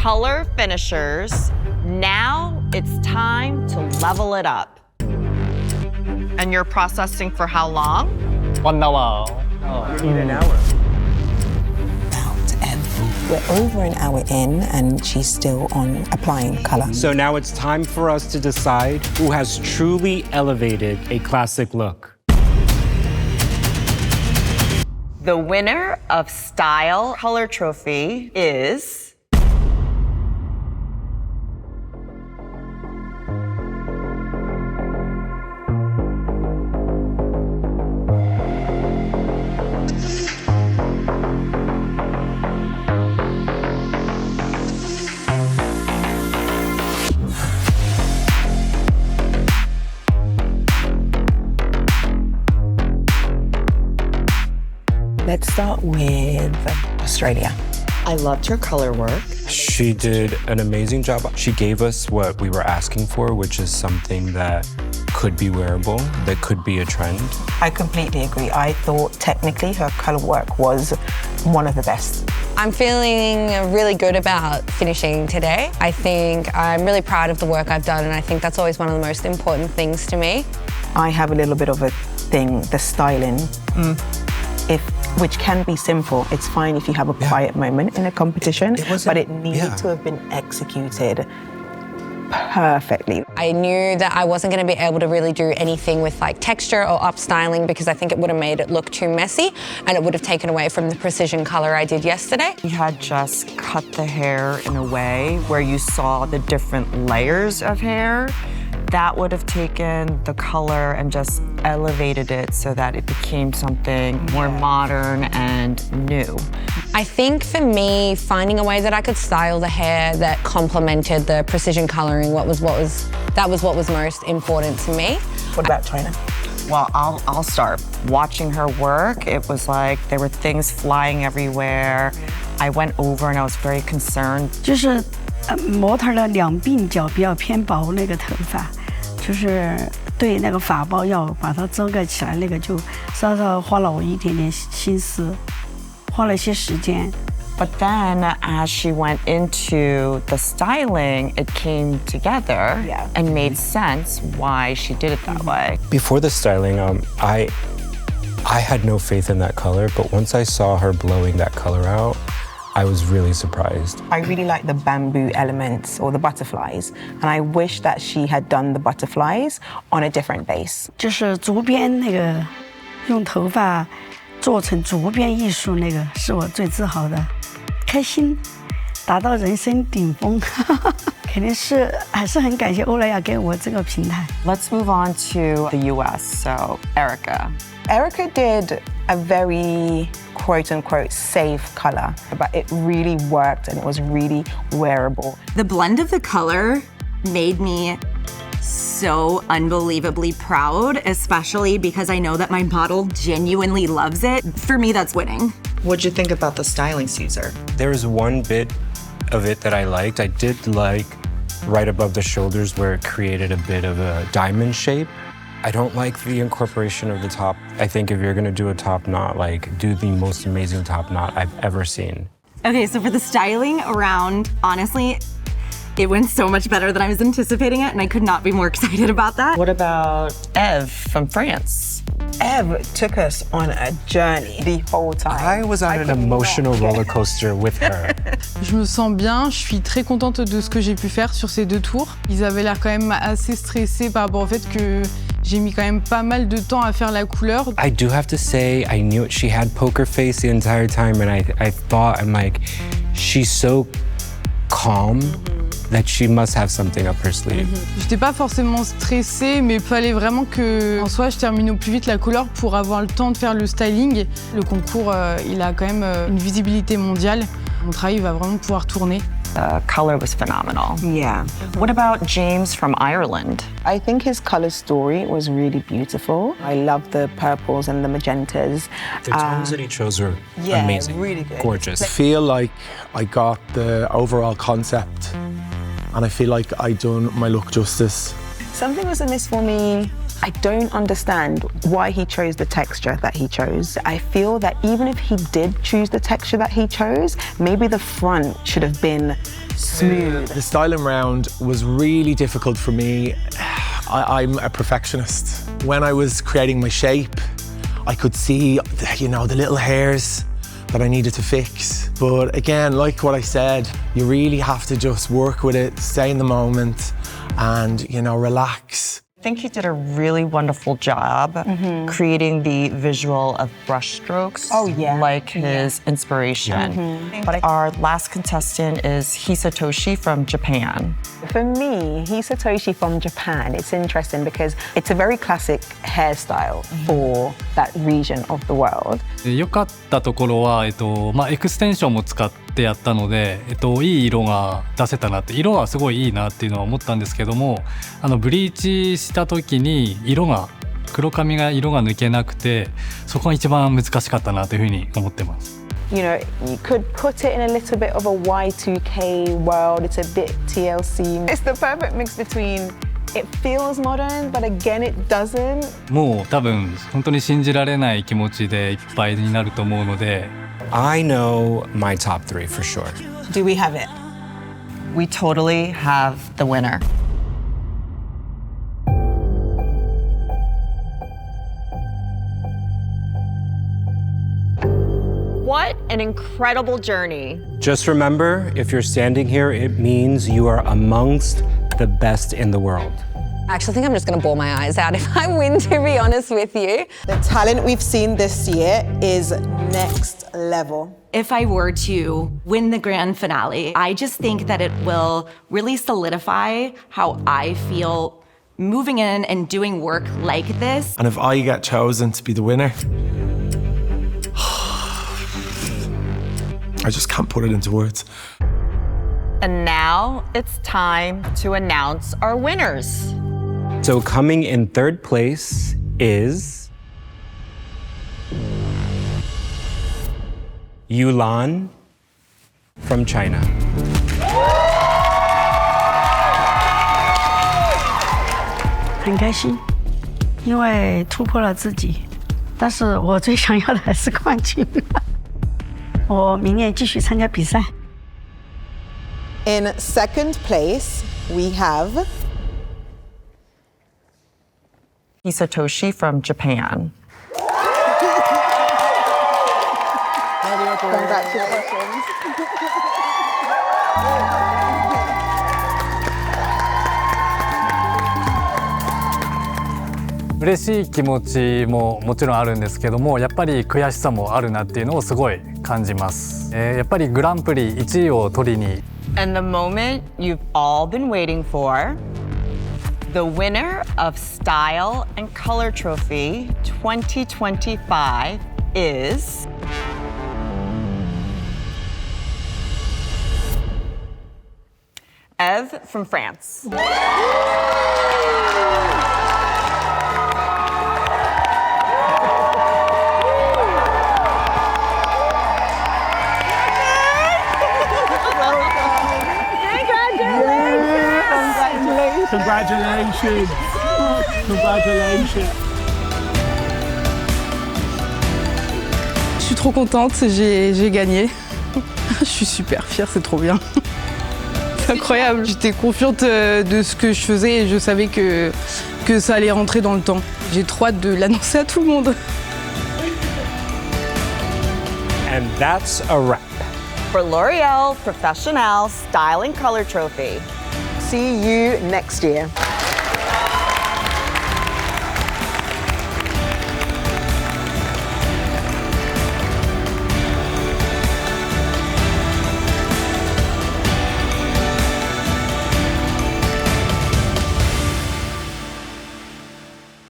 color finishers. Now it's time to level it up. And you're processing for how long? 1 hour. You need an hour. We're over an hour in and she's still on applying color. So now it's time for us to decide who has truly elevated a classic look. The winner of Style Color Trophy is... Let's start with Australia. I loved her color work. She did an amazing job. She gave us what we were asking for, which is something that could be wearable, that could be a trend. I completely agree. I thought technically her color work was one of the best. I'm feeling really good about finishing today. I think I'm really proud of the work I've done, and I think that's always one of the most important things to me. I have a little bit of a thing, the styling. Which can be simple. It's fine if you have a quiet moment in a competition, but it needed to have been executed perfectly. I knew that I wasn't going to be able to really do anything with like texture or up styling because I think it would have made it look too messy and it would have taken away from the precision color I did yesterday. We had just cut the hair in a way where you saw the different layers of hair. That would have taken the color and just elevated it so that it became something more modern and new. I think for me, finding a way that I could style the hair that complemented the precision coloring, that was what was most important to me. What about China? Well, I'll start. Watching her work, it was like there were things flying everywhere. I went over and I was very concerned. 就是模特的两鬓角比较偏薄那个头发，就是对那个发包要把它遮盖起来，那个就稍稍花了我一点点心思，花了些时间。 But then as she went into the styling, it came together and made sense why she did it that way. Before the styling, I had no faith in that color, but once I saw her blowing that color out, I was really surprised. I really like the bamboo elements or the butterflies, and I wish that she had done the butterflies on a different base. 就是竹编那个，用头发做成竹编艺术那个，是我最自豪的，开心，达到人生顶峰，肯定是还是很感谢欧莱雅给我这个平台。 Let's move on to the US. So, Erica. Erica did a very quote-unquote safe color, but it really worked and it was really wearable. The blend of the color made me so unbelievably proud, especially because I know that my model genuinely loves it. For me, that's winning. What'd you think about the styling, Caesar? There's one bit of it that I liked. I did like right above the shoulders where it created a bit of a diamond shape. I don't like the incorporation of the top. I think if you're gonna do a top knot, like do the most amazing top knot I've ever seen. Okay, so for the styling around, honestly, it went so much better than I was anticipating it, and I could not be more excited about that. What about Eve from France? Eve took us on a journey the whole time. I was on an emotional roller coaster with her. Je me sens bien, je suis très contente de ce que j'ai pu faire sur ces 2 tours. Ils avaient l'air quand même assez stressés par rapport au fait que j'ai mis quand même pas mal de temps à faire la couleur. I do have to say, I knew she had poker face the entire time, and I thought, I'm like, she's so calm that she must have something up her sleeve. J'étais pas forcément stressée, mais il fallait vraiment que, en soi, je termine au plus vite la couleur pour avoir le temps de faire le styling. Le concours, il a quand même une visibilité mondiale. Mon travail va vraiment pouvoir tourner. The color was phenomenal. Yeah. What about James from Ireland? I think his color story was really beautiful. I love the purples and the magentas. The tones that he chose were amazing, really good. Gorgeous. I feel like I got the overall concept, and I feel like I done my look justice. Something was amiss for me. I don't understand why he chose the texture that he chose. I feel that even if he did choose the texture that he chose, maybe the front should have been smooth. The styling round was really difficult for me. I'm a perfectionist. When I was creating my shape, I could see, you know, the little hairs that I needed to fix. But again, like what I said, you really have to just work with it, stay in the moment, and, you know, relax. I think he did a really wonderful job creating the visual of brush strokes. Oh, yeah. Like his inspiration. But our last contestant is Hisatoshi from Japan. For me, Hisatoshi from Japan, it's interesting because it's a very classic hairstyle for that region of the world. 良かったところは、エクステンションも使ってやったので、いい色が出せたなって、色はすごいいいなっていうのは思ったんですけども、ブリーチした時に黒髪が色が抜けなくて、そこが一番難しかったなというふうに思ってます。You know, you could put it in a little bit of a Y2K world. It's a bit TLC. It's the perfect mix between it feels modern, but again, it doesn't. もう多分本当に信じられない気持ちでいっぱいになると思うので。I know my top 3 for sure. Do we have it? We totally have the winner. What an incredible journey. Just remember, if you're standing here, it means you are amongst the best in the world. I actually think I'm just going to bawl my eyes out if I win, to be honest with you. The talent we've seen this year is next level. If I were to win the grand finale, I just think that it will really solidify how I feel moving in and doing work like this. And if I get chosen to be the winner, I just can't put it into words. And now it's time to announce our winners. So coming in 3rd place is Yulan from China. 很开心，因为突破了自己，但是我最想要的还是冠军。我明年继续参加比赛。In 2nd place, we have Hisatoshi from Japan. Congratulations. 嬉しい気持ちももちろんあるんですけども、やっぱり悔しさもあるなっていうのをすごい感じます。やっぱりグランプリ1位を取りに。And the moment you've all been waiting for, the winner of Style and Color Trophy 2025 is Eve from France. Congratulations. Congratulations. Je suis trop contente, j'ai gagné. Je suis super fière, c'est trop bien. C'est incroyable. J'étais confiante de ce que je faisais et je savais que ça allait rentrer dans le temps. J'ai trop hâte de l'annoncer à tout le monde. And that's a wrap. For L'Oréal Professionnel Style and Color Trophy. See you next year.